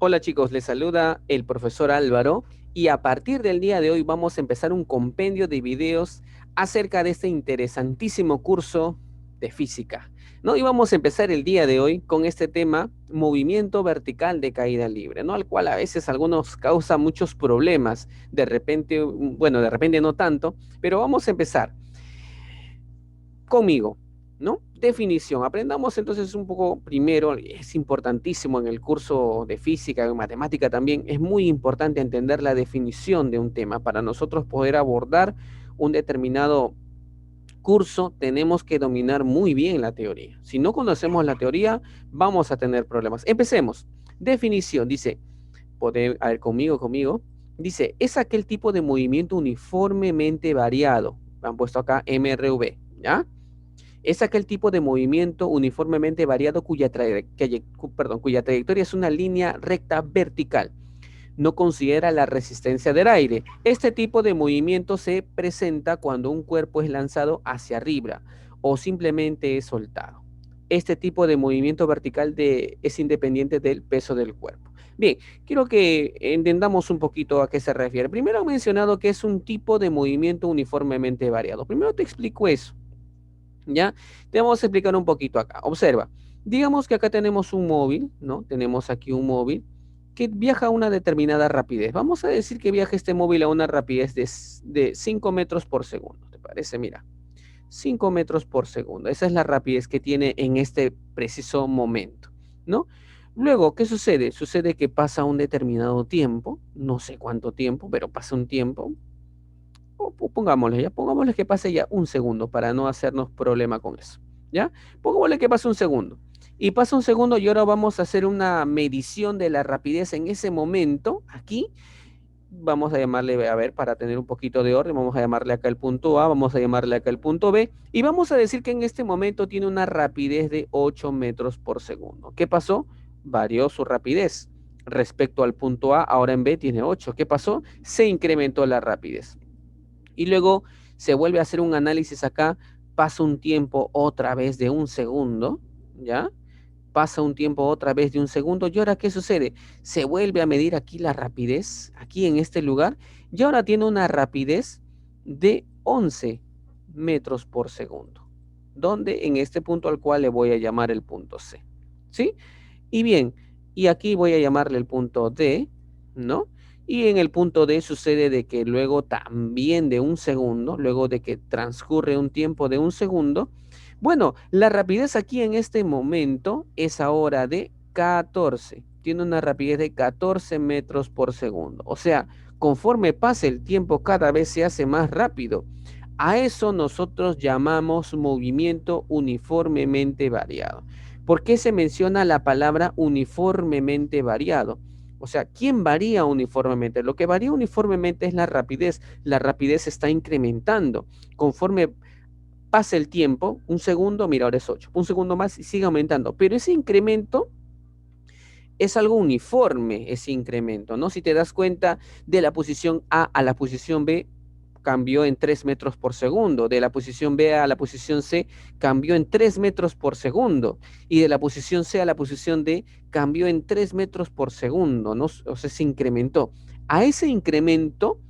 Hola chicos, les saluda el profesor Álvaro y a partir del día de hoy vamos a empezar un compendio de videos acerca de este interesantísimo curso de física, ¿no? Y vamos a empezar el día de hoy con este tema, movimiento vertical de caída libre, ¿no? Al cual a veces algunos causa muchos problemas, de repente, bueno, de repente no tanto, pero vamos a empezar conmigo, ¿no? Definición. Aprendamos entonces un poco primero, es importantísimo en el curso de física, en matemática también, es muy importante entender la definición de un tema. Para nosotros poder abordar un determinado curso, tenemos que dominar muy bien la teoría. Si no conocemos la teoría, vamos a tener problemas. Empecemos. Definición, dice, a ver, conmigo, dice, es aquel tipo de movimiento uniformemente variado. Han puesto acá MRV, ¿ya? Es aquel tipo de movimiento uniformemente variado cuya trayectoria es una línea recta vertical. No considera la resistencia del aire. Este tipo de movimiento se presenta cuando un cuerpo es lanzado hacia arriba o simplemente es soltado. Este tipo de movimiento vertical es independiente del peso del cuerpo. Bien, quiero que entendamos un poquito a qué se refiere. Primero he mencionado que es un tipo de movimiento uniformemente variado. Primero te explico eso. ¿Ya? Te vamos a explicar un poquito acá. Observa, digamos que acá tenemos un móvil, ¿no? Tenemos aquí un móvil que viaja a una determinada rapidez. Vamos a decir que viaja este móvil a una rapidez de 5 metros por segundo. ¿Te parece? Mira, 5 metros por segundo. Esa es la rapidez que tiene en este preciso momento, ¿no? Luego, ¿qué sucede? Sucede que pasa un determinado tiempo, no sé cuánto tiempo, pero pasa un tiempo, pongámosle que pase ya un segundo para no hacernos problema con eso, ¿ya? Pongámosle que pase un segundo. Y pasa un segundo y ahora vamos a hacer una medición de la rapidez en ese momento, aquí. Vamos a llamarle, a ver, para tener un poquito de orden, vamos a llamarle acá el punto A, vamos a llamarle acá el punto B, y vamos a decir que en este momento tiene una rapidez de 8 metros por segundo. ¿Qué pasó? Varió su rapidez. Respecto al punto A, ahora en B tiene 8. ¿Qué pasó? Se incrementó la rapidez. Y luego se vuelve a hacer un análisis acá, pasa un tiempo otra vez de un segundo, ¿ya? Pasa un tiempo otra vez de un segundo, y ahora ¿qué sucede? Se vuelve a medir aquí la rapidez, aquí en este lugar, y ahora tiene una rapidez de 11 metros por segundo, donde en este punto al cual le voy a llamar el punto C, ¿sí? Y bien, y aquí voy a llamarle el punto D, ¿no? Y en el punto D sucede de que luego también de un segundo, luego de que transcurre un tiempo de un segundo, bueno, la rapidez aquí en este momento es ahora de 14. Tiene una rapidez de 14 metros por segundo. O sea, conforme pasa el tiempo, cada vez se hace más rápido. A eso nosotros llamamos movimiento uniformemente variado. ¿Por qué se menciona la palabra uniformemente variado? O sea, ¿quién varía uniformemente? Lo que varía uniformemente es la rapidez. La rapidez está incrementando. Conforme pasa el tiempo, un segundo, mira, ahora es 8, un segundo más y sigue aumentando. Pero ese incremento es algo uniforme, ese incremento, ¿no? Si te das cuenta, de la posición A la posición B, cambió en 3 metros por segundo, de la posición B a la posición C cambió en 3 metros por segundo, y de la posición C a la posición D cambió en 3 metros por segundo, ¿no? O sea, se incrementó. A ese incremento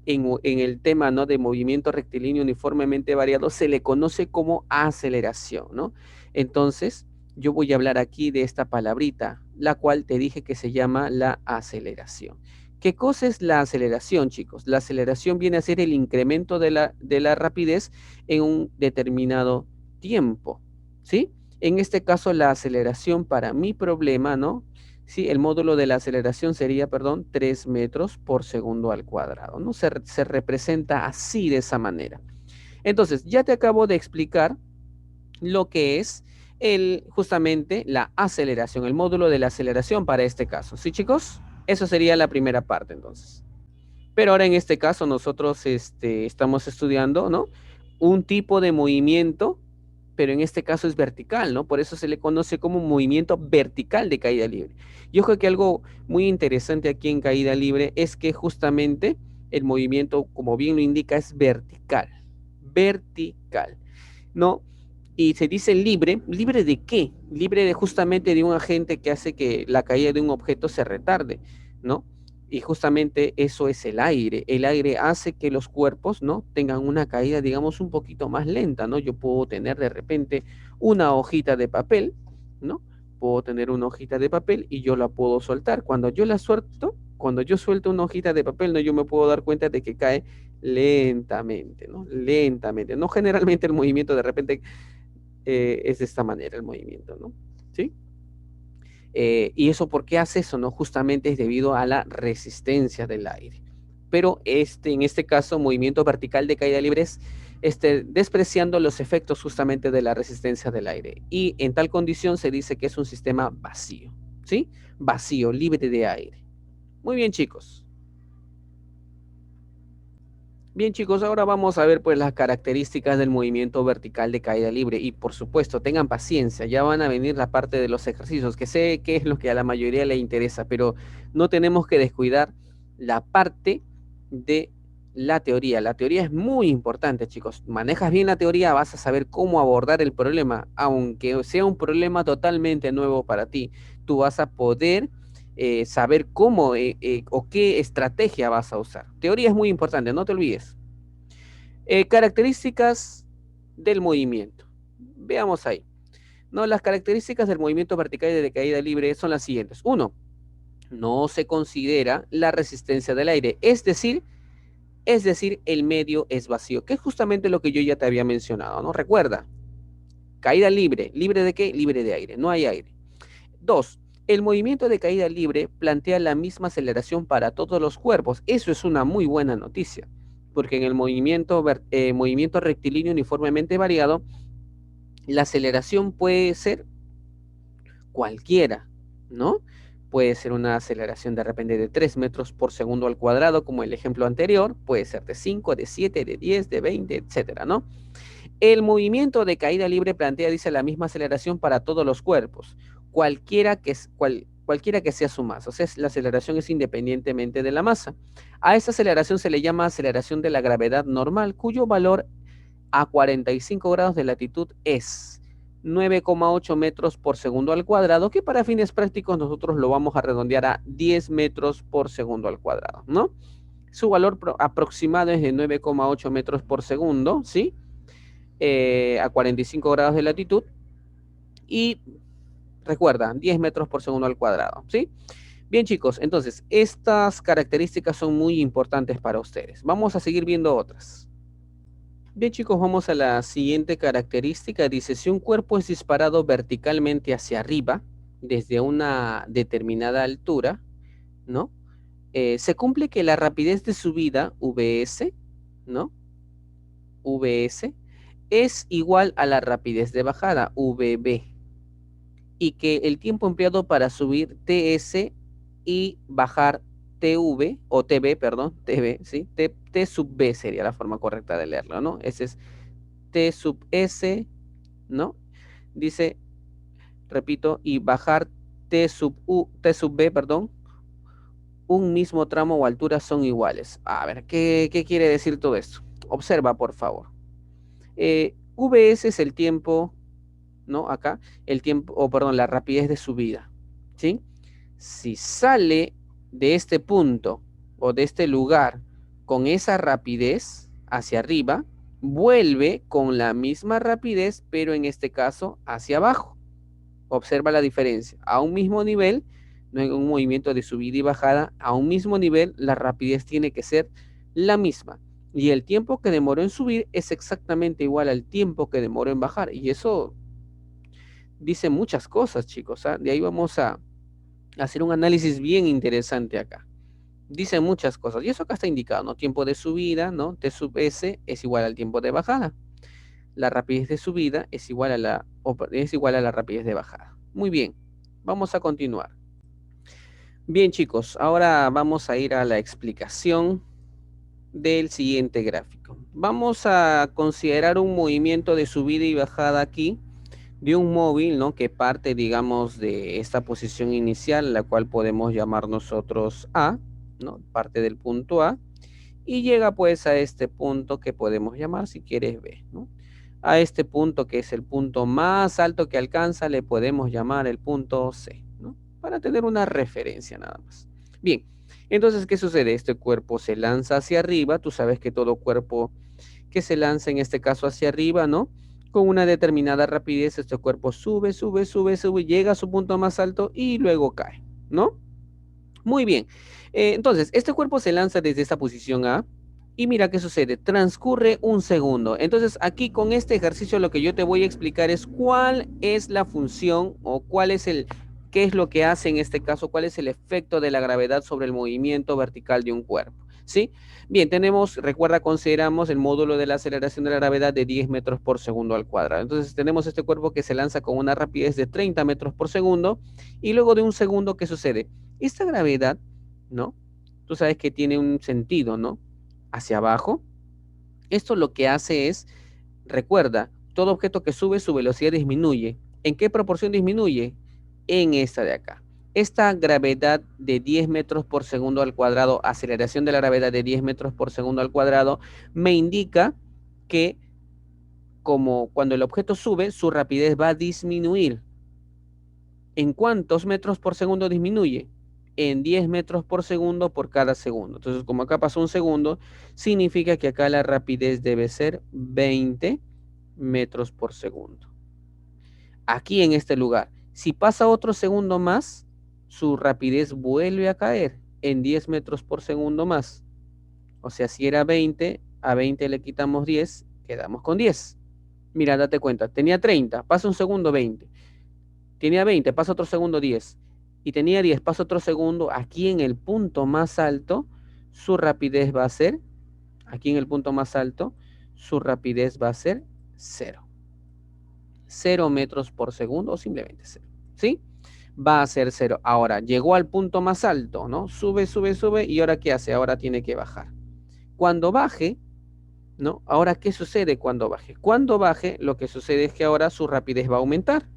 en el tema, ¿no?, de movimiento rectilíneo uniformemente variado se le conoce como aceleración, ¿no? Entonces, yo voy a hablar aquí de esta palabrita, la cual te dije que se llama la aceleración. ¿Qué cosa es la aceleración, chicos? La aceleración viene a ser el incremento de la rapidez en un determinado tiempo, ¿sí? En este caso, la aceleración para mi problema, ¿no? Sí, el módulo de la aceleración sería, perdón, 3 metros por segundo al cuadrado, ¿no? Se representa así, de esa manera. Entonces, ya te acabo de explicar lo que es justamente la aceleración, el módulo de la aceleración para este caso. ¿Sí, chicos? Eso sería la primera parte, entonces. Pero ahora en este caso nosotros estamos estudiando, ¿no?, un tipo de movimiento, pero en este caso es vertical, ¿no? Por eso se le conoce como movimiento vertical de caída libre. Yo creo que algo muy interesante aquí en caída libre es que justamente el movimiento, como bien lo indica, es vertical, vertical, ¿no? Y se dice libre, ¿libre de qué? Libre de justamente de un agente que hace que la caída de un objeto se retarde, ¿no? Y justamente eso es el aire. El aire hace que los cuerpos, ¿no? Tengan una caída, digamos, un poquito más lenta, ¿no? Yo puedo tener de repente una hojita de papel, ¿no? Puedo tener una hojita de papel y yo la puedo soltar. Cuando yo la suelto, cuando yo suelto una hojita de papel, ¿no? Yo me puedo dar cuenta de que cae lentamente, ¿no? Lentamente. No generalmente el movimiento de repente es de esta manera el movimiento, ¿no? ¿Sí? ¿Y eso por qué hace eso? ¿No? Justamente es debido a la resistencia del aire. Pero en este caso, movimiento vertical de caída libre es despreciando los efectos justamente de la resistencia del aire. Y en tal condición se dice que es un sistema vacío, ¿sí? Vacío, libre de aire. Muy bien, chicos. Bien, chicos, ahora vamos a ver pues las características del movimiento vertical de caída libre y por supuesto tengan paciencia, ya van a venir la parte de los ejercicios, que sé que es lo que a la mayoría le interesa, pero no tenemos que descuidar la parte de la teoría. La teoría es muy importante, chicos. Manejas bien la teoría, vas a saber cómo abordar el problema, aunque sea un problema totalmente nuevo para ti, tú vas a poder saber cómo o qué estrategia vas a usar. Teoría es muy importante, no te olvides. Características del movimiento. Veamos ahí. No, las características del movimiento vertical y de caída libre son las siguientes. Uno, no se considera la resistencia del aire, es decir, el medio es vacío, que es justamente lo que yo ya te había mencionado, ¿no? Recuerda, caída libre, ¿libre de qué? Libre de aire, no hay aire. Dos, el movimiento de caída libre plantea la misma aceleración para todos los cuerpos. Eso es una muy buena noticia, porque en el movimiento rectilíneo uniformemente variado, la aceleración puede ser cualquiera, ¿no? Puede ser una aceleración de repente de 3 metros por segundo al cuadrado, como el ejemplo anterior, puede ser de 5, de 7, de 10, de 20, etcétera, ¿no? El movimiento de caída libre plantea, dice, la misma aceleración para todos los cuerpos, cualquiera que sea su masa. O sea, la aceleración es independientemente de la masa. A esta aceleración se le llama aceleración de la gravedad normal, cuyo valor a 45 grados de latitud es 9,8 metros por segundo al cuadrado, que para fines prácticos nosotros lo vamos a redondear a 10 metros por segundo al cuadrado, ¿no? Su valor aproximado es de 9,8 metros por segundo, ¿sí? A 45 grados de latitud y recuerda, 10 metros por segundo al cuadrado, ¿sí? Bien, chicos, entonces estas características son muy importantes para ustedes. Vamos a seguir viendo otras. Bien, chicos, vamos a la siguiente característica. Dice, si un cuerpo es disparado verticalmente hacia arriba, desde una determinada altura, ¿no? Se cumple que la rapidez de subida, Vs, ¿no? Vs, es igual a la rapidez de bajada, Vb, y que el tiempo empleado para subir Ts y bajar Tv, o Tb, perdón, Tv, ¿sí? T sub B sería la forma correcta de leerlo, ¿no? Ese es T sub S, ¿no? Dice, repito, y bajar T sub B, perdón, un mismo tramo o altura son iguales. A ver, ¿qué quiere decir todo esto? Observa, por favor. Vs es el tiempo, ¿no? Acá, el tiempo, o perdón, la rapidez de subida, ¿sí? Si sale de este punto o de este lugar con esa rapidez hacia arriba, vuelve con la misma rapidez, pero en este caso hacia abajo. Observa la diferencia. A un mismo nivel, no en un movimiento de subida y bajada, a un mismo nivel la rapidez tiene que ser la misma. Y el tiempo que demoró en subir es exactamente igual al tiempo que demoró en bajar. Y eso dice muchas cosas, chicos. ¿Ah? De ahí vamos a hacer un análisis bien interesante acá. Dice muchas cosas. Y eso acá está indicado, ¿no? Tiempo de subida, ¿no? T sub S es igual al tiempo de bajada. La rapidez de subida es igual a la rapidez de bajada. Muy bien, vamos a continuar. Bien, chicos, ahora vamos a ir a la explicación del siguiente gráfico. Vamos a considerar un movimiento de subida y bajada aquí de un móvil, ¿no? Que parte, digamos, de esta posición inicial, la cual podemos llamar nosotros A, ¿no? Parte del punto A y llega pues a este punto que podemos llamar, si quieres, B, ¿no? A este punto, que es el punto más alto que alcanza, le podemos llamar el punto C, ¿no? Para tener una referencia nada más. Bien, entonces, ¿qué sucede? Este cuerpo se lanza hacia arriba. Tú sabes que todo cuerpo que se lanza, en este caso hacia arriba, ¿no? Con una determinada rapidez, este cuerpo sube, sube, sube, sube, llega a su punto más alto y luego cae, ¿no? Muy bien. Entonces, este cuerpo se lanza desde esta posición A y mira qué sucede. Transcurre un segundo. Entonces, aquí con este ejercicio lo que yo te voy a explicar es cuál es la función o qué es lo que hace en este caso, cuál es el efecto de la gravedad sobre el movimiento vertical de un cuerpo, ¿sí? Bien, recuerda, consideramos el módulo de la aceleración de la gravedad de 10 metros por segundo al cuadrado. Entonces, tenemos este cuerpo que se lanza con una rapidez de 30 metros por segundo y luego de un segundo, ¿qué sucede? Esta gravedad, ¿no? Tú sabes que tiene un sentido, ¿no? Hacia abajo. Esto lo que hace es, recuerda, todo objeto que sube, su velocidad disminuye. ¿En qué proporción disminuye? En esta de acá. Esta gravedad de 10 metros por segundo al cuadrado, aceleración de la gravedad de 10 metros por segundo al cuadrado, me indica que como cuando el objeto sube, su rapidez va a disminuir. ¿En cuántos metros por segundo disminuye? En 10 metros por segundo por cada segundo. Entonces, como acá pasó un segundo, significa que acá la rapidez debe ser 20 metros por segundo. Aquí en este lugar, si pasa otro segundo más, su rapidez vuelve a caer en 10 metros por segundo más. O sea, si era 20, a 20 le quitamos 10, quedamos con 10. Mira, date cuenta, tenía 30, pasa un segundo 20. Tenía 20, pasa otro segundo 10. Y tenía 10, pasa otro segundo. Aquí en el punto más alto, su rapidez va a ser, aquí en el punto más alto, su rapidez va a ser 0. 0 metros por segundo o simplemente 0. ¿Sí? Va a ser 0. Ahora, llegó al punto más alto, ¿no? Sube, sube, sube. ¿Y ahora qué hace? Ahora tiene que bajar. Cuando baje, ¿no? Ahora, ¿qué sucede cuando baje? Cuando baje, lo que sucede es que ahora su rapidez va a aumentar.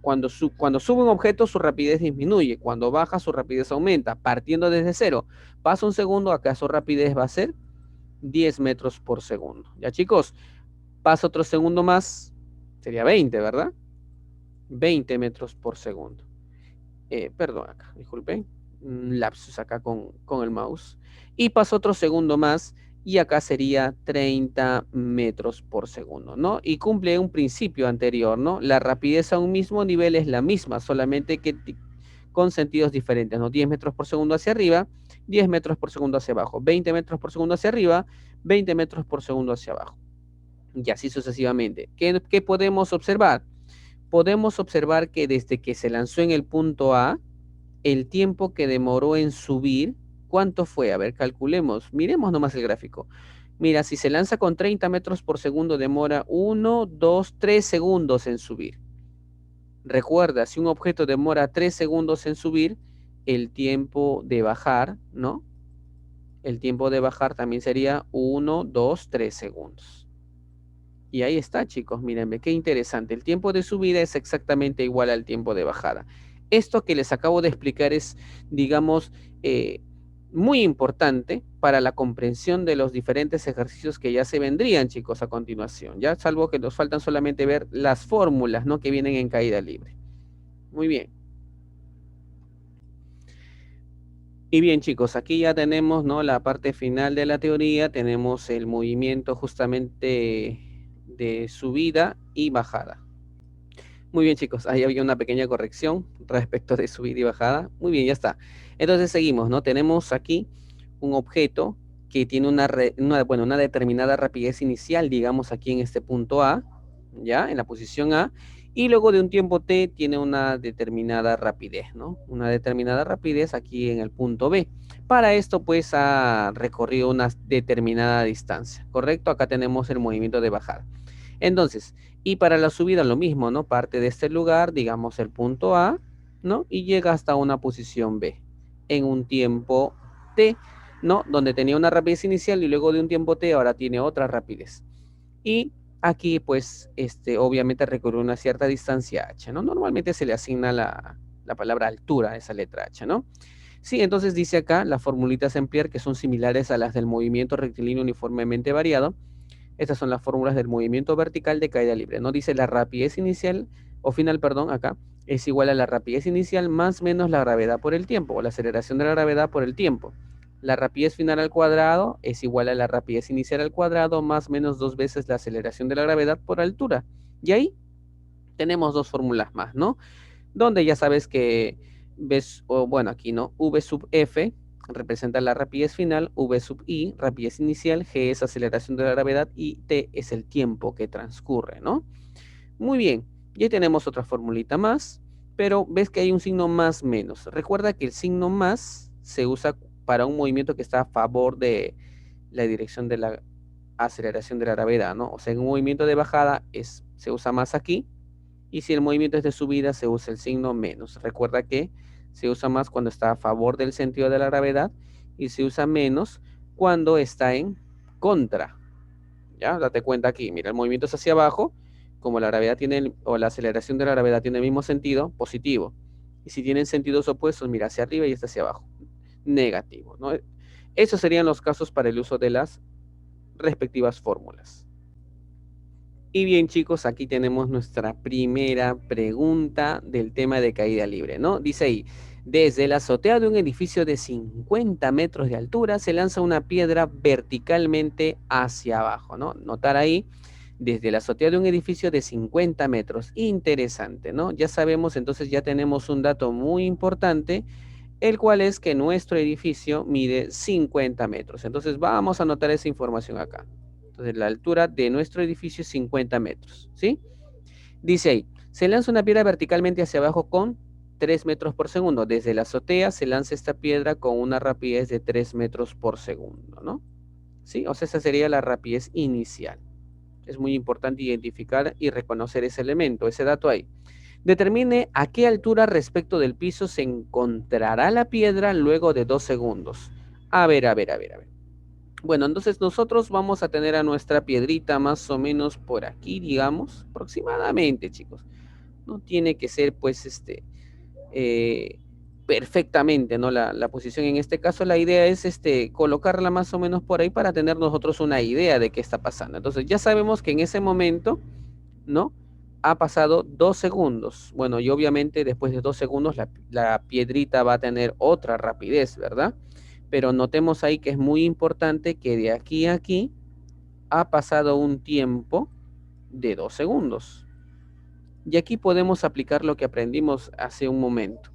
Cuando sube un objeto, su rapidez disminuye. Cuando baja, su rapidez aumenta. Partiendo desde 0, pasa un segundo, acá su rapidez va a ser 10 metros por segundo. Ya, chicos, pasa otro segundo más, sería 20, ¿verdad? 20 metros por segundo. Perdón, acá, disculpen. Un lapsus acá con el mouse. Y pasa otro segundo más y acá sería 30 metros por segundo, ¿no? Y cumple un principio anterior, ¿no? La rapidez a un mismo nivel es la misma, solamente que con sentidos diferentes, ¿no? 10 metros por segundo hacia arriba, 10 metros por segundo hacia abajo, 20 metros por segundo hacia arriba, 20 metros por segundo hacia abajo. Y así sucesivamente. ¿Qué podemos observar? Podemos observar que desde que se lanzó en el punto A, el tiempo que demoró en subir, ¿cuánto fue? A ver, calculemos. Miremos nomás el gráfico. Mira, si se lanza con 30 metros por segundo, demora 1, 2, 3 segundos en subir. Recuerda, si un objeto demora 3 segundos en subir, el tiempo de bajar, ¿no? El tiempo de bajar también sería 1, 2, 3 segundos. Y ahí está, chicos, mírenme, qué interesante. El tiempo de subida es exactamente igual al tiempo de bajada. Esto que les acabo de explicar es, digamos, muy importante para la comprensión de los diferentes ejercicios que ya se vendrían, chicos, a continuación, ya salvo que nos faltan solamente ver las fórmulas, ¿no? Que vienen en caída libre. Muy bien. Y bien, chicos, aquí ya tenemos, ¿no? La parte final de la teoría, tenemos el movimiento justamente de subida y bajada. Muy bien, chicos, ahí había una pequeña corrección respecto de subida y bajada. Muy bien, ya está. Entonces seguimos, ¿no? Tenemos aquí un objeto que tiene una determinada rapidez inicial, digamos aquí en este punto A, ¿ya? En la posición A, y luego de un tiempo T tiene una determinada rapidez, ¿no? Una determinada rapidez aquí en el punto B. Para esto, pues, ha recorrido una determinada distancia, ¿correcto? Acá tenemos el movimiento de bajada. Entonces, y para la subida lo mismo, ¿no? Parte de este lugar, digamos el punto A, ¿no? Y llega hasta una posición B en un tiempo T, ¿no? Donde tenía una rapidez inicial y luego de un tiempo T ahora tiene otra rapidez. Y aquí, pues, obviamente recorre una cierta distancia h, ¿no? Normalmente se le asigna la palabra altura a esa letra h, ¿no? Sí, entonces dice acá las formulitas Empire que son similares a las del movimiento rectilíneo uniformemente variado, Estas son las fórmulas del movimiento vertical de caída libre. No dice la rapidez inicial o final, perdón, acá es igual a la rapidez inicial más menos la gravedad por el tiempo, o la aceleración de la gravedad por el tiempo. La rapidez final al cuadrado es igual a la rapidez inicial al cuadrado más menos 2 veces la aceleración de la gravedad por altura. Y ahí tenemos dos fórmulas más, ¿no? Donde ya sabes que ves, o bueno, aquí no, v sub f representa la rapidez final, v sub i, rapidez inicial, g es aceleración de la gravedad y t es el tiempo que transcurre, ¿no? Muy bien, ya tenemos otra formulita más, pero ves que hay un signo más menos. Recuerda que el signo más se usa para un movimiento que está a favor de la dirección de la aceleración de la gravedad, ¿no? O sea, en un movimiento de bajada se usa más aquí, y si el movimiento es de subida se usa el signo menos. Recuerda que se usa más cuando está a favor del sentido de la gravedad y se usa menos cuando está en contra. ¿Ya? Date cuenta aquí, mira, el movimiento es hacia abajo, como la gravedad tiene, o la aceleración de la gravedad tiene el mismo sentido, positivo. Y si tienen sentidos opuestos, mira, hacia arriba y está hacia abajo, negativo, ¿no? Esos serían los casos para el uso de las respectivas fórmulas. Y bien, chicos, aquí tenemos nuestra primera pregunta del tema de caída libre, ¿no? Dice ahí, desde la azotea de un edificio de 50 metros de altura se lanza una piedra verticalmente hacia abajo, ¿no? Notar ahí, desde la azotea de un edificio de 50 metros. Interesante, ¿no? Ya sabemos, entonces ya tenemos un dato muy importante, el cual es que nuestro edificio mide 50 metros. Entonces vamos a anotar esa información acá. Entonces la altura de nuestro edificio es 50 metros, ¿sí? Dice ahí, se lanza una piedra verticalmente hacia abajo con 3 metros por segundo. Desde la azotea se lanza esta piedra con una rapidez de 3 metros por segundo, ¿no? ¿Sí? O sea, esa sería la rapidez inicial. Es muy importante identificar y reconocer ese elemento, ese dato ahí. Determine a qué altura respecto del piso se encontrará la piedra luego de 2 segundos. A ver. Bueno, entonces nosotros vamos a tener a nuestra piedrita más o menos por aquí, digamos, aproximadamente, chicos. No tiene que ser, pues, perfectamente, ¿no? La posición en este caso, la idea es, colocarla más o menos por ahí para tener nosotros una idea de qué está pasando. Entonces, ya sabemos que en ese momento, ¿no? Ha pasado 2 segundos. Bueno, y obviamente después de 2 segundos la piedrita va a tener otra rapidez, ¿verdad? Pero notemos ahí que es muy importante que de aquí a aquí ha pasado un tiempo de 2 segundos. Y aquí podemos aplicar lo que aprendimos hace un momento.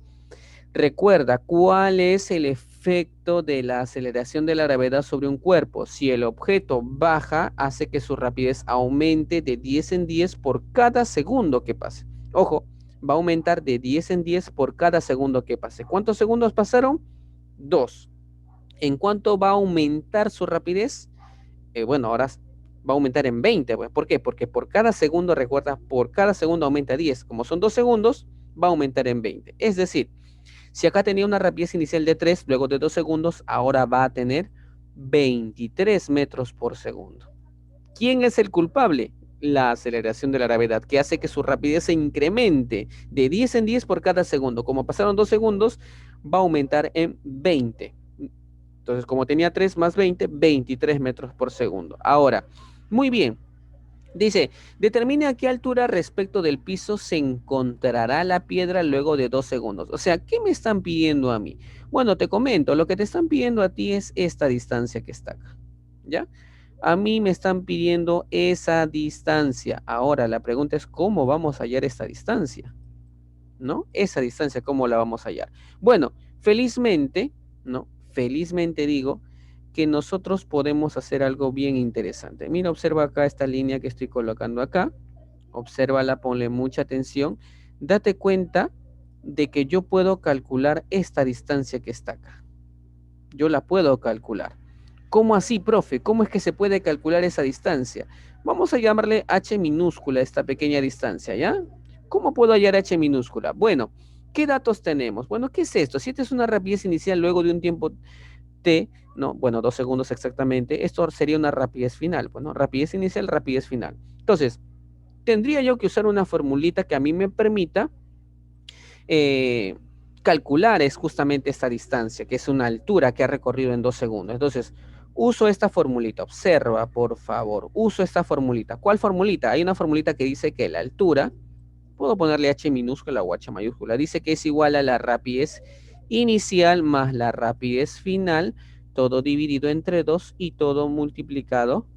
Recuerda cuál es el efecto de la aceleración de la gravedad sobre un cuerpo. Si el objeto baja, hace que su rapidez aumente de 10 en 10 por cada segundo que pase. Ojo, va a aumentar de 10 en 10 por cada segundo que pase. ¿Cuántos segundos pasaron? 2. ¿En cuánto va a aumentar su rapidez? Bueno, ahora va a aumentar en 20. Pues. ¿Por qué? Porque por cada segundo, recuerda, por cada segundo aumenta 10. Como son 2 segundos, va a aumentar en 20. Es decir, si acá tenía una rapidez inicial de 3, luego de 2 segundos, ahora va a tener 23 metros por segundo. ¿Quién es el culpable? La aceleración de la gravedad, que hace que su rapidez se incremente de 10 en 10 por cada segundo. Como pasaron 2 segundos, va a aumentar en 20. Entonces, como tenía 3 más 20, 23 metros por segundo. Ahora, muy bien. Dice, determine a qué altura respecto del piso se encontrará la piedra luego de 2 segundos. O sea, ¿qué me están pidiendo a mí? Bueno, te comento, lo que te están pidiendo a ti es esta distancia que está acá. ¿Ya? A mí me están pidiendo esa distancia. Ahora, la pregunta es, ¿cómo vamos a hallar esta distancia? ¿No? Esa distancia, ¿cómo la vamos a hallar? Bueno, felizmente, ¿no? Felizmente digo que nosotros podemos hacer algo bien interesante. Mira, observa acá esta línea que estoy colocando acá. Obsérvala, ponle mucha atención. Date cuenta de que yo puedo calcular esta distancia que está acá. Yo la puedo calcular. ¿Cómo así, profe? ¿Cómo es que se puede calcular esa distancia? Vamos a llamarle h minúscula a esta pequeña distancia, ¿ya? ¿Cómo puedo hallar h minúscula? Bueno, ¿qué datos tenemos? Bueno, ¿qué es esto? Si esta es una rapidez inicial luego de un tiempo t, no, bueno, 2 segundos exactamente, esto sería una rapidez final, bueno, rapidez inicial, rapidez final. Entonces, tendría yo que usar una formulita que a mí me permita calcular es justamente esta distancia, que es una altura que ha recorrido en 2 segundos. Entonces, Uso esta formulita, observa por favor, uso esta formulita. ¿Cuál formulita? Hay una formulita que dice que la altura, puedo ponerle h minúscula o h mayúscula, dice que es igual a la rapidez inicial más la rapidez final, todo dividido entre 2 y todo multiplicado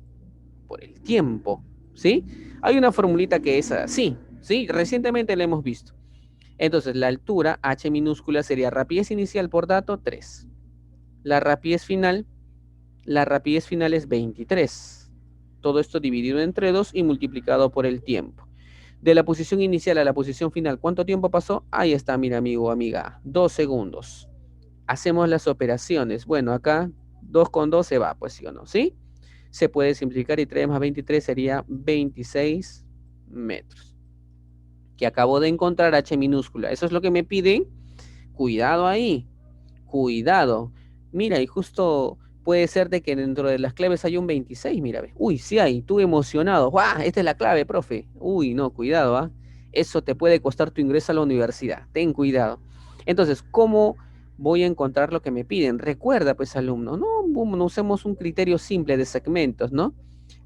por el tiempo, ¿sí? Hay una formulita que es así, ¿sí? Recientemente la hemos visto. Entonces, la altura, h minúscula, sería rapidez inicial por dato, 3. La rapidez final es 23. Todo esto dividido entre 2 y multiplicado por el tiempo. De la posición inicial a la posición final, ¿cuánto tiempo pasó? Ahí está, mira, amigo o amiga, 2 segundos. Hacemos las operaciones. Bueno, acá 2 con 2 se va, pues sí o no, ¿sí? Se puede simplificar y 3 más 23 sería 26 metros. Que acabo de encontrar h minúscula. Eso es lo que me piden. Cuidado ahí. Cuidado. Mira, y justo puede ser de que dentro de las claves hay un 26, mira. Uy, sí hay, tú emocionado. ¡Guau! Esta es la clave, profe. Uy, no, cuidado, ¿ah? Eso te puede costar tu ingreso a la universidad. Ten cuidado. Entonces, ¿cómo voy a encontrar lo que me piden? Recuerda, pues, alumno, no usemos un criterio simple de segmentos, ¿no?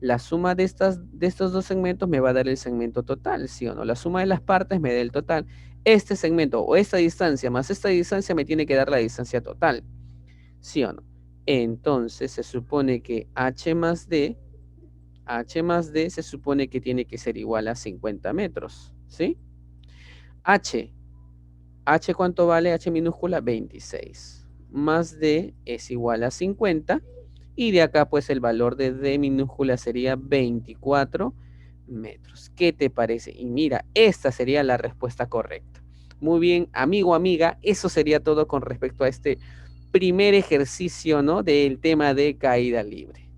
La suma de estos dos segmentos me va a dar el segmento total, ¿sí o no? La suma de las partes me da el total. Este segmento o esta distancia más esta distancia me tiene que dar la distancia total, ¿sí o no? Entonces se supone que h más d se supone que tiene que ser igual a 50 metros, ¿sí? H ¿cuánto vale? H minúscula 26. Más d es igual a 50. Y de acá pues el valor de d minúscula sería 24 metros. ¿Qué te parece? Y mira, esta sería la respuesta correcta. Muy bien, amigo, amiga, eso sería todo con respecto a este primer ejercicio, ¿no? Del tema de caída libre.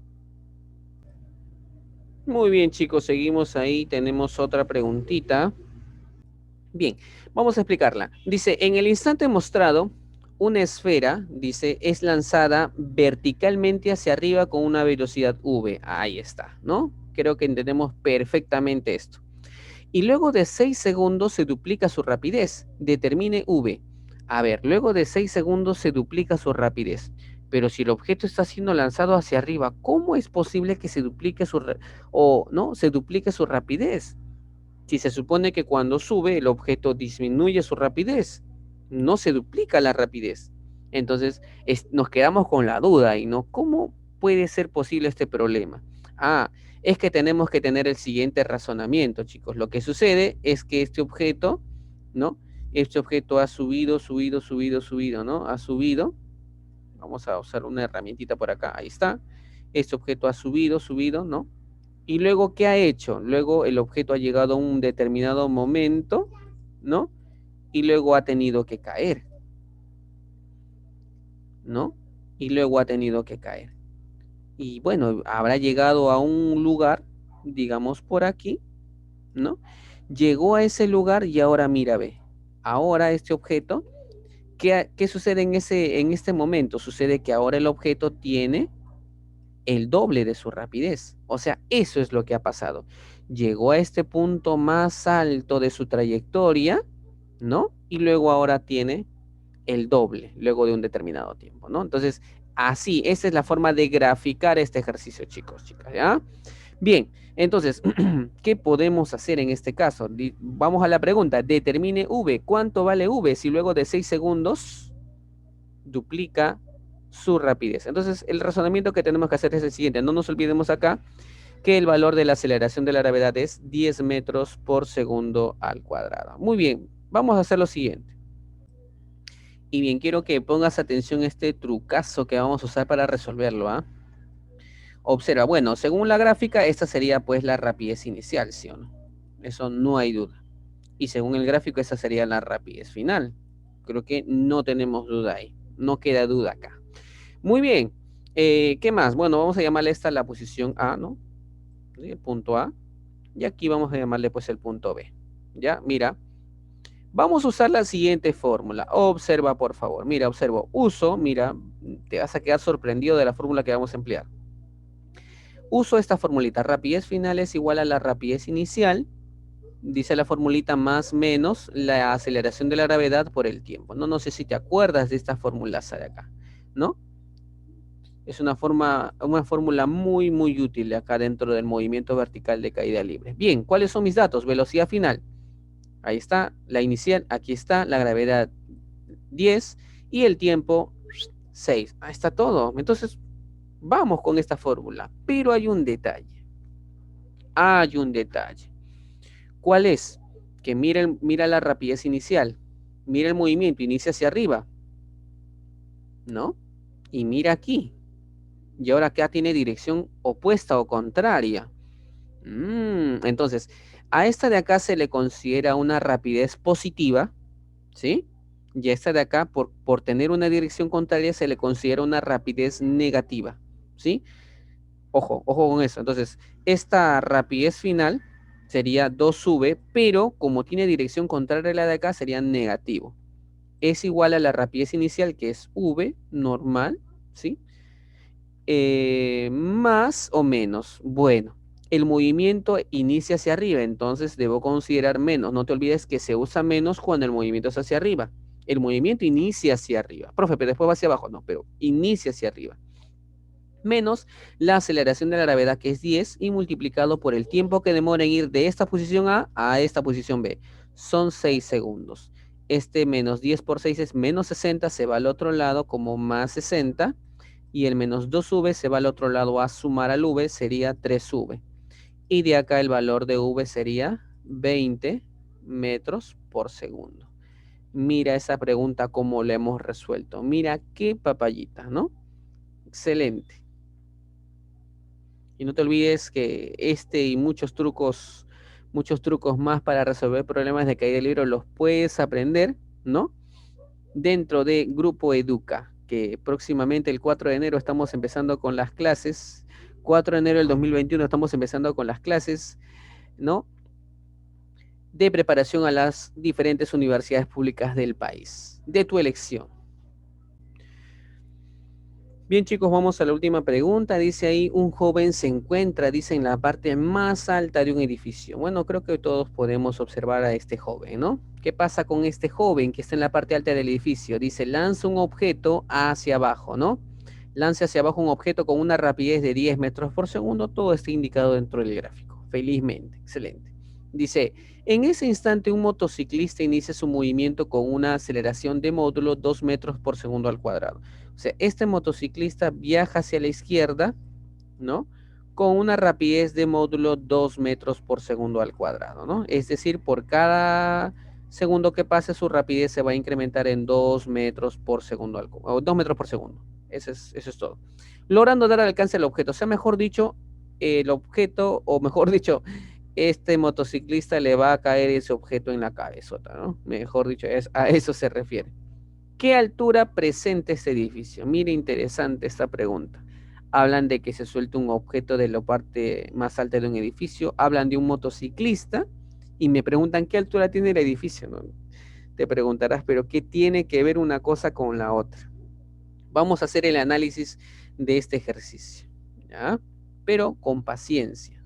Muy bien, chicos, seguimos ahí. Tenemos otra preguntita. Bien, vamos a explicarla. Dice, en el instante mostrado, una esfera, dice, es lanzada verticalmente hacia arriba con una velocidad v. Ahí está, ¿no? Creo que entendemos perfectamente esto. Y luego de 6 segundos se duplica su rapidez. Determine v. A ver, luego de 6 segundos se duplica su rapidez. Pero si el objeto está siendo lanzado hacia arriba, ¿cómo es posible que se duplique se duplique su rapidez? Si se supone que cuando sube el objeto disminuye su rapidez, no se duplica la rapidez. Entonces nos quedamos con la duda y no, ¿cómo puede ser posible este problema? Es que tenemos que tener el siguiente razonamiento, chicos. Lo que sucede es que este objeto, ¿no? Este objeto ha subido, ¿no? Ha subido. Vamos a usar una herramientita por acá. Ahí está. Este objeto ha subido, ¿no? Y luego, ¿qué ha hecho? Luego el objeto ha llegado a un determinado momento, ¿no? Y luego ha tenido que caer, ¿no? Y luego ha tenido que caer. Y bueno, habrá llegado a un lugar, digamos por aquí, ¿no? Llegó a ese lugar y ahora mira, ve. Ahora este objeto, ¿qué sucede en este momento? Sucede que ahora el objeto tiene el doble de su rapidez. O sea, eso es lo que ha pasado. Llegó a este punto más alto de su trayectoria, ¿no? Y luego ahora tiene el doble, luego de un determinado tiempo, ¿no? Entonces, así, esa es la forma de graficar este ejercicio, chicos, chicas, ¿ya? Bien, entonces, ¿qué podemos hacer en este caso? Vamos a la pregunta, determine V. ¿Cuánto vale V si luego de 6 segundos duplica su rapidez? Entonces, el razonamiento que tenemos que hacer es el siguiente. No nos olvidemos acá que el valor de la aceleración de la gravedad es 10 metros por segundo al cuadrado. Muy bien, vamos a hacer lo siguiente. Y bien, quiero que pongas atención a este trucazo que vamos a usar para resolverlo, ¿ah? Observa, bueno, según la gráfica, esta sería pues la rapidez inicial, ¿sí o no? Eso no hay duda. Y según el gráfico, esa sería la rapidez final. Creo que no tenemos duda ahí. No queda duda acá. Muy bien. ¿Qué más? Bueno, vamos a llamarle esta la posición A, ¿no? El punto A. Y aquí vamos a llamarle pues el punto B. ¿Ya? Mira. Vamos a usar la siguiente fórmula. Observa, por favor. Mira, observo. Mira, te vas a quedar sorprendido de la fórmula que vamos a emplear. Uso esta formulita. Rapidez final es igual a la rapidez inicial. Dice la formulita más menos la aceleración de la gravedad por el tiempo. No sé si te acuerdas de esta fórmula de acá, ¿no? Es una fórmula muy, muy útil acá dentro del movimiento vertical de caída libre. Bien, ¿cuáles son mis datos? Velocidad final. Ahí está, la inicial, aquí está, la gravedad 10 y el tiempo 6. Ahí está todo. Entonces, vamos con esta fórmula. Pero hay un detalle. Hay un detalle. ¿Cuál es? Que mira la rapidez inicial. Mira el movimiento, inicia hacia arriba. ¿No? Y mira aquí. Y ahora acá tiene dirección opuesta o contraria. Entonces, a esta de acá se le considera una rapidez positiva, ¿sí? Y a esta de acá, por tener una dirección contraria, se le considera una rapidez negativa, ¿sí? Ojo, ojo con eso. Entonces, esta rapidez final sería 2v, pero como tiene dirección contraria a la de acá, sería negativo. Es igual a la rapidez inicial, que es v normal, ¿sí? Más o menos. Bueno, el movimiento inicia hacia arriba, entonces debo considerar menos. No te olvides que se usa menos cuando el movimiento es hacia arriba. El movimiento inicia hacia arriba. Profe, pero después va hacia abajo. No, pero inicia hacia arriba. Menos la aceleración de la gravedad, que es 10, y multiplicado por el tiempo que demora en ir de esta posición A esta posición B. Son 6 segundos. Este menos 10 por 6 es menos 60, se va al otro lado como más 60 y el menos 2v se va al otro lado a sumar al v, sería 3v. Y de acá el valor de v sería 20 metros por segundo. Mira esa pregunta cómo la hemos resuelto. Mira qué papayita, ¿no? Excelente. Y no te olvides que este y muchos trucos más para resolver problemas de caída libre los puedes aprender, ¿no? Dentro de Grupo Educa, que próximamente el 4 de enero estamos empezando con las clases. 4 de enero del 2021 estamos empezando con las clases, ¿no? De preparación a las diferentes universidades públicas del país, de tu elección. Bien, chicos, vamos a la última pregunta. Dice ahí, un joven se encuentra, dice, en la parte más alta de un edificio. Bueno, creo que todos podemos observar a este joven, ¿no? ¿Qué pasa con este joven que está en la parte alta del edificio? Dice, lanza un objeto hacia abajo, ¿no? Lance hacia abajo un objeto con una rapidez de 10 metros por segundo. Todo está indicado dentro del gráfico. Felizmente, excelente. Dice, en ese instante un motociclista inicia su movimiento con una aceleración de módulo 2 metros por segundo al cuadrado. O sea, este motociclista viaja hacia la izquierda, ¿no? Con una rapidez de módulo 2 metros por segundo al cuadrado, ¿no? Es decir, por cada segundo que pase, su rapidez se va a incrementar en 2 metros por segundo, o 2 metros por segundo. Eso es todo. Logrando dar alcance al objeto. O sea, mejor dicho, el objeto, o mejor dicho, este motociclista le va a caer ese objeto en la cabezota, ¿no? Mejor dicho, a eso se refiere. ¿Qué altura presenta este edificio? Mire, interesante esta pregunta. Hablan de que se suelta un objeto de la parte más alta de un edificio, hablan de un motociclista y me preguntan qué altura tiene el edificio, ¿no? Te preguntarás, pero ¿qué tiene que ver una cosa con la otra? Vamos a hacer el análisis de este ejercicio, ¿ya? Pero con paciencia.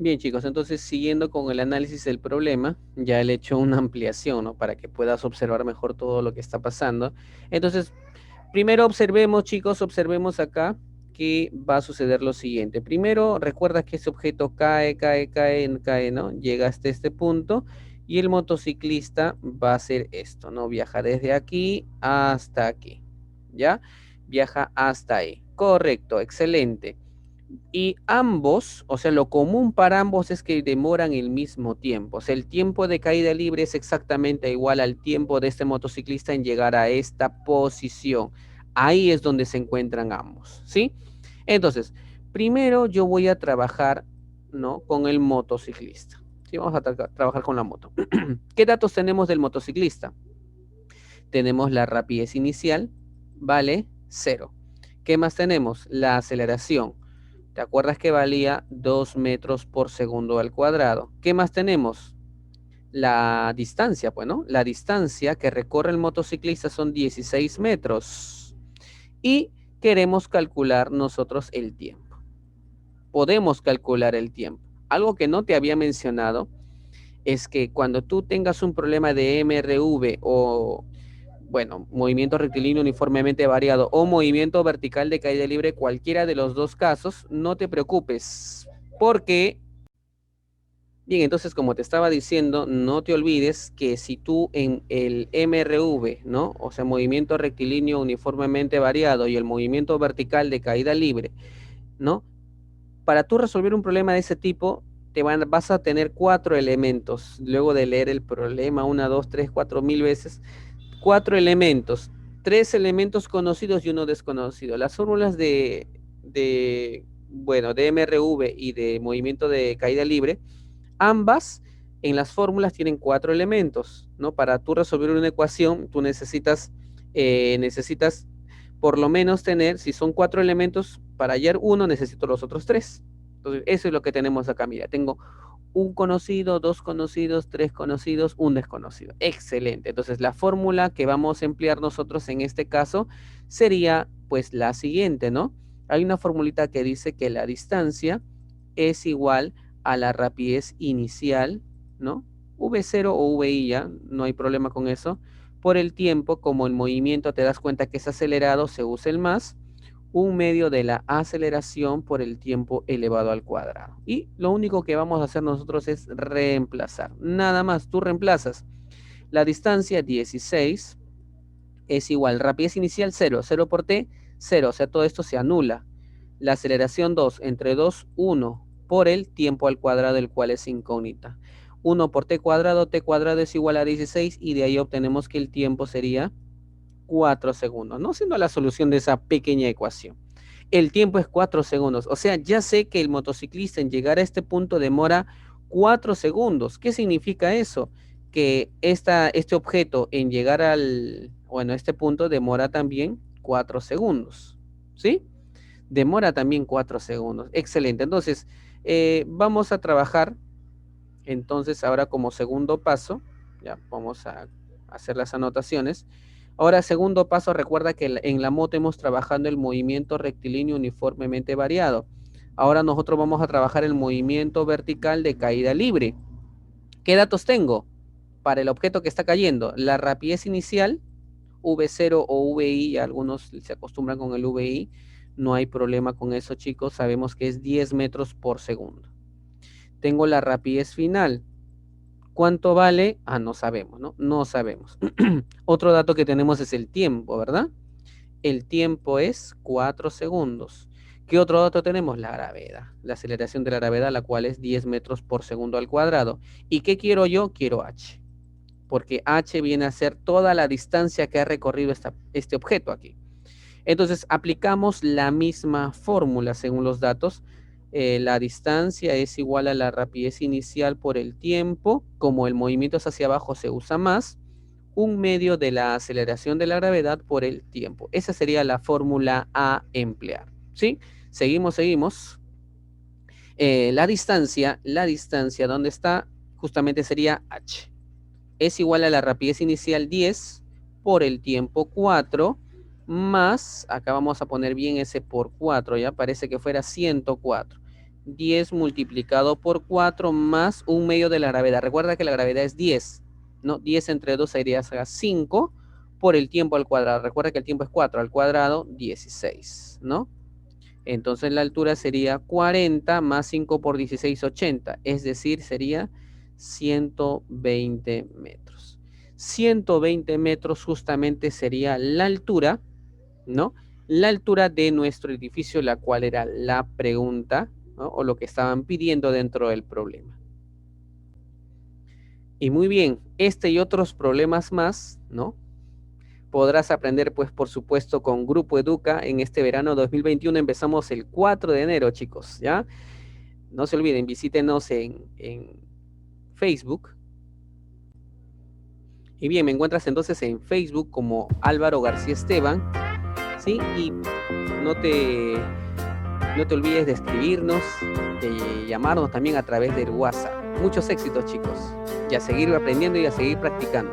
Bien, chicos, entonces siguiendo con el análisis del problema, ya le he hecho una ampliación, ¿no? Para que puedas observar mejor todo lo que está pasando. Entonces, primero observemos, chicos, observemos acá que va a suceder lo siguiente. Primero, recuerda que ese objeto cae, ¿no? Llega hasta este punto y el motociclista va a hacer esto, ¿no? Viaja desde aquí hasta aquí, ¿ya? Viaja hasta ahí. Correcto, excelente. Y ambos, o sea, lo común para ambos es que demoran el mismo tiempo. O sea, el tiempo de caída libre es exactamente igual al tiempo de este motociclista en llegar a esta posición. Ahí es donde se encuentran ambos, ¿sí? Entonces, primero yo voy a trabajar, ¿no? Con el motociclista. Sí, vamos a trabajar con la moto. ¿Qué datos tenemos del motociclista? Tenemos la rapidez inicial, vale 0. ¿Qué más tenemos? La aceleración. ¿Te acuerdas que valía 2 metros por segundo al cuadrado? ¿Qué más tenemos? La distancia, pues, ¿no? La distancia que recorre el motociclista son 16 metros. Y queremos calcular nosotros el tiempo. Podemos calcular el tiempo. Algo que no te había mencionado es que cuando tú tengas un problema de MRV o bueno, movimiento rectilíneo uniformemente variado o movimiento vertical de caída libre, cualquiera de los dos casos, no te preocupes, porque, bien, entonces como te estaba diciendo, no te olvides que si tú en el MRV, ¿no? O sea, movimiento rectilíneo uniformemente variado y el movimiento vertical de caída libre, ¿no? Para tú resolver un problema de ese tipo, vas a tener 4 elementos. Luego de leer el problema 1, 2, 3, 4 mil veces, 4 elementos, 3 elementos conocidos y uno desconocido. Las fórmulas bueno, de MRV y de movimiento de caída libre, ambas en las fórmulas tienen 4 elementos, ¿no? Para tú resolver una ecuación, tú necesitas por lo menos tener, si son 4 elementos, para hallar uno necesito los otros 3. Entonces, eso es lo que tenemos acá. Mira, tengo un conocido, 2 conocidos, 3 conocidos, un desconocido. Excelente. Entonces, la fórmula que vamos a emplear nosotros en este caso sería pues la siguiente, ¿no? Hay una formulita que dice que la distancia es igual a la rapidez inicial, ¿no? V0 o VI, ya, no hay problema con eso. Por el tiempo, como el movimiento te das cuenta que es acelerado, se usa el más, un medio de la aceleración por el tiempo elevado al cuadrado. Y lo único que vamos a hacer nosotros es reemplazar. Nada más, tú reemplazas la distancia 16 es igual, rapidez inicial 0, 0 por t, 0, o sea, todo esto se anula. La aceleración 2 entre 2, 1 por el tiempo al cuadrado, el cual es incógnita. 1 por t cuadrado es igual a 16 y de ahí obtenemos que el tiempo sería 4 segundos, ¿no? Siendo la solución de esa pequeña ecuación. El tiempo es 4 segundos, o sea, ya sé que el motociclista en llegar a este punto demora 4 segundos. ¿Qué significa eso? Que este objeto en llegar este punto demora también 4 segundos, ¿sí? Demora también 4 segundos. Excelente. Entonces, vamos a trabajar, entonces, ahora como segundo paso, ya vamos a hacer las anotaciones. Ahora, segundo paso, recuerda que en la moto hemos trabajado el movimiento rectilíneo uniformemente variado. Ahora nosotros vamos a trabajar el movimiento vertical de caída libre. ¿Qué datos tengo para el objeto que está cayendo? La rapidez inicial, V0 o VI, algunos se acostumbran con el VI, no hay problema con eso, chicos, sabemos que es 10 metros por segundo. Tengo la rapidez final. ¿Cuánto vale? No sabemos, ¿no? No sabemos. Otro dato que tenemos es el tiempo, ¿verdad? El tiempo es 4 segundos. ¿Qué otro dato tenemos? La gravedad. La aceleración de la gravedad, la cual es 10 metros por segundo al cuadrado. ¿Y qué quiero yo? Quiero h. Porque h viene a ser toda la distancia que ha recorrido este objeto aquí. Entonces, aplicamos la misma fórmula según los datos. La distancia es igual a la rapidez inicial por el tiempo. Como el movimiento es hacia abajo, se usa más. Un medio de la aceleración de la gravedad por el tiempo. Esa sería la fórmula a emplear, ¿sí? Seguimos. La distancia, ¿dónde está? Justamente sería h. Es igual a la rapidez inicial 10 por el tiempo 4 más, acá vamos a poner bien ese por 4, ya parece que fuera 104. 10 multiplicado por 4 más un medio de la gravedad. Recuerda que la gravedad es 10, ¿no? 10 entre 2 sería 5 por el tiempo al cuadrado. Recuerda que el tiempo es 4 al cuadrado, 16, ¿no? Entonces la altura sería 40 más 5 por 16, 80. Es decir, sería 120 metros. 120 metros justamente sería la altura, ¿no? La altura de nuestro edificio, la cual era la pregunta, ¿no? O lo que estaban pidiendo dentro del problema. Y muy bien, este y otros problemas más, ¿no? Podrás aprender, pues, por supuesto, con Grupo Educa en este verano 2021. Empezamos el 4 de enero, chicos, ¿ya? No se olviden, visítenos en Facebook. Y bien, me encuentras entonces en Facebook como Álvaro García Esteban, ¿sí? Y no te olvides de escribirnos, de llamarnos también a través del WhatsApp. Muchos éxitos, chicos. Y a seguir aprendiendo y a seguir practicando.